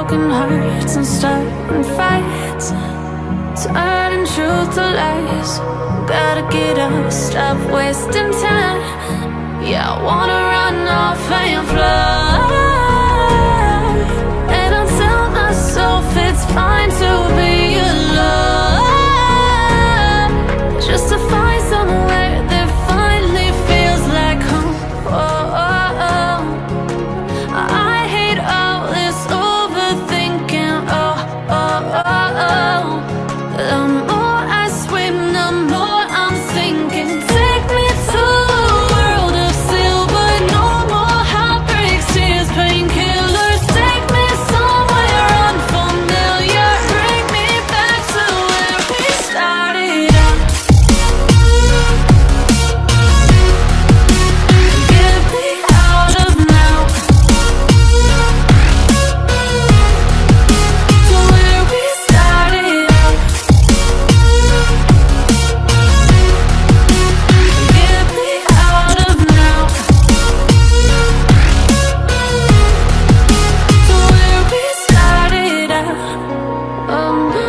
broken hearts and starting fights, turning truth to lies. Gotta get up, stop wasting time. Yeah, I wanna run off and fly. And I'll tell myself it's fine to be alone, just to find somewhere that finally feels like home. I hate all this overthinking. The more I swim, the more I'm sinking. Take me to a world of silver. No more heartbreaks, tears, painkillers. Take me somewhere unfamiliar. Bring me back to where we started out. Get me out of now, to where we started out. Get me out of now, to where we started out. Oh no.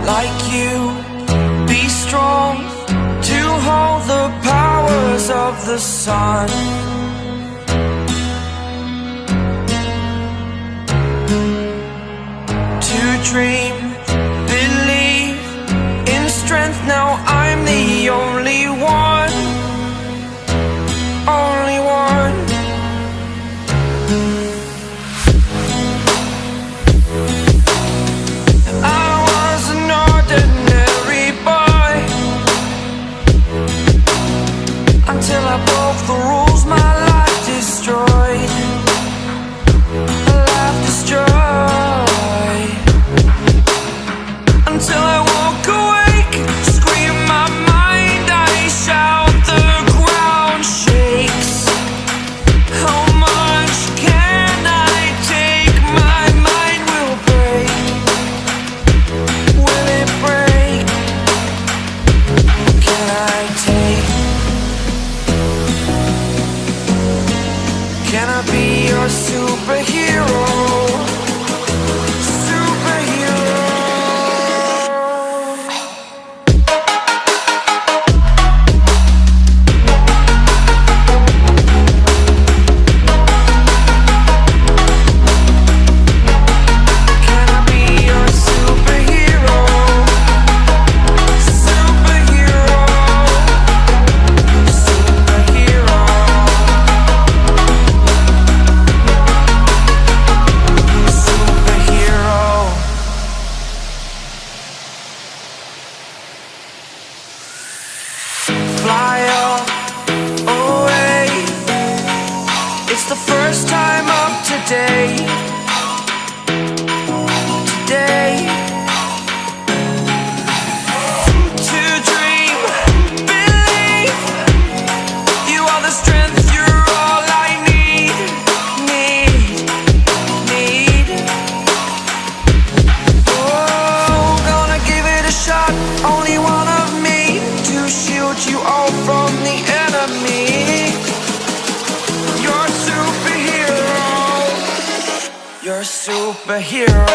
Like you, be strong to hold the powers of the sun. To dream, believe in strength. Now I'm the only one, only one. I was an ordinary boy until I broke the rules. My life destroyed, life destroyed. Until I woke awake, scream my mind, I shout, the ground shakes. How much can I take? My mind will break. Will it break? Can I take? Can I be your superhero? Superhero. Can I be your superhero? Superhero. Superhero. Superhero. Fly away. It's the first time of today. Today. To dream, believe. You are the strength, you're all I need. Need. Oh, gonna give it a shot. Only one of me to shield you all from the enemy. You're a superhero. You're a superhero.